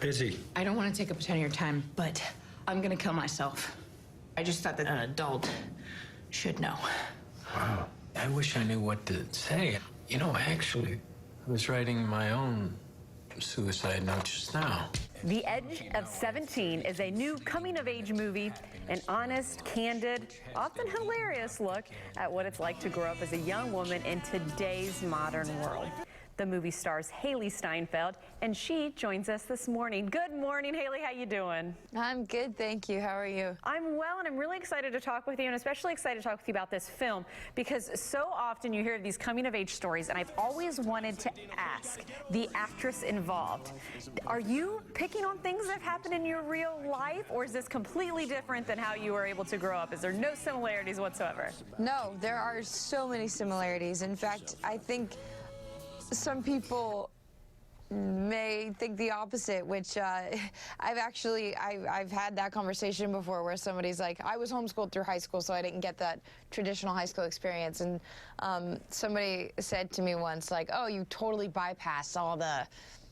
Busy. I don't want to take up a ton of your time, but I'm gonna kill myself. I just thought that an adult should know. Wow. I wish I knew what to say. You know, actually, I was writing my own suicide note just now. The Edge of 17 is a new coming-of-age movie, an honest, candid, often hilarious look at what it's like to grow up as a young woman in today's modern world. The movie stars Hailee Steinfeld, and she joins us this morning. Good morning, Hailee. How you doing? I'm good, thank you. How are you? I'm well, and I'm really excited to talk with you, and especially excited to talk with you about this film, because so often you hear these coming-of-age stories, and I've always wanted to ask the actress involved, are you picking on things that have happened in your real life, or is this completely different than how you were able to grow up? Is there no similarities whatsoever? No, there are so many similarities. In fact, I think some people may think the opposite, which I've had that conversation before where somebody's like, I was homeschooled through high school, so I didn't get that traditional high school experience. And somebody said to me once, like, oh, you totally bypassed all the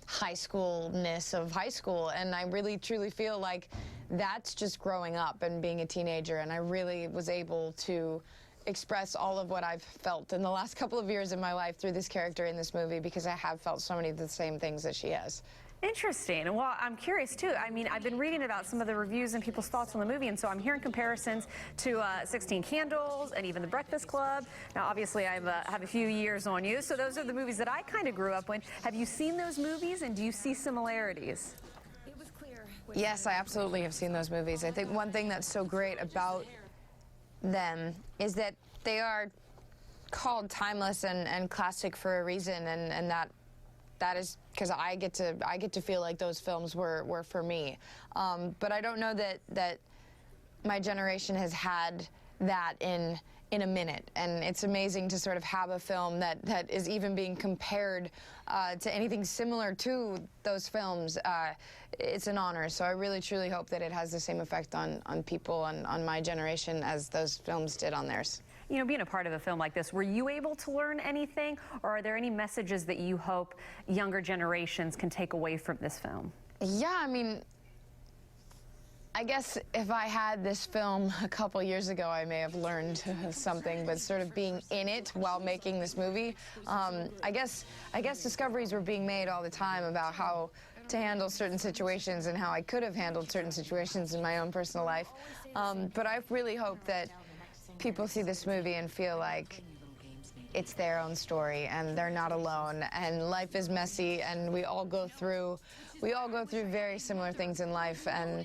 high schoolness of high school. And I really, truly feel like that's just growing up and being a teenager. And I really was able to express all of what I've felt in the last couple of years in my life through this character in this movie, because I have felt so many of the same things that she has. Interesting. Well, I'm curious too. I mean, I've been reading about some of the reviews and people's thoughts on the movie, and so I'm hearing comparisons to 16 Candles and even The Breakfast Club. Now, obviously, I have a few years on you, so those are the movies that I kind of grew up with. Have you seen those movies, and do you see similarities? Yes, I absolutely have seen those movies. I think one thing that's so great about them is that they are called timeless and classic for a reason, and that is because I get to feel like those films were for me. But I don't know that my generation has had that in a minute, and it's amazing to sort of have a film that is even being compared to anything similar to those films. It's an honor, so I really truly hope that it has the same effect on people on my generation as those films did on theirs. You know, being a part of a film like this, were you able to learn anything, or are there any messages that you hope younger generations can take away from this film? Yeah, I mean, I guess if I had this film a couple years ago, I may have learned something, but sort of being in it while making this movie, I guess discoveries were being made all the time about how to handle certain situations and how I could have handled certain situations in my own personal life. But I really hope that people see this movie and feel like it's their own story and they're not alone, and life is messy, and we all go through very similar things in life, and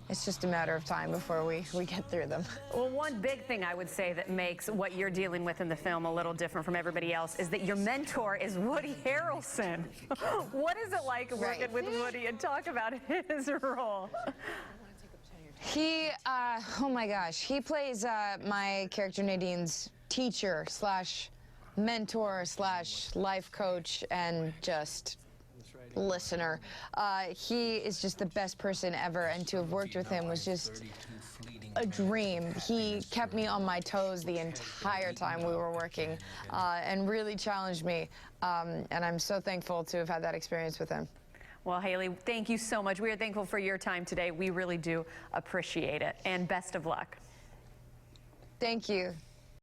it's just a matter of time before we get through them. Well, one big thing I would say that makes what you're dealing with in the film a little different from everybody else is that your mentor is Woody Harrelson. What is it like working with Woody, and talk about his role? He, oh my gosh, he plays my character Nadine's teacher slash mentor slash life coach and just listener. He is just the best person ever, and to have worked with him was just a dream. He kept me on my toes the entire time we were working and really challenged me, and I'm so thankful to have had that experience with him. Well, Hailee, thank you so much. We are thankful for your time today. We really do appreciate it, and best of luck. Thank you.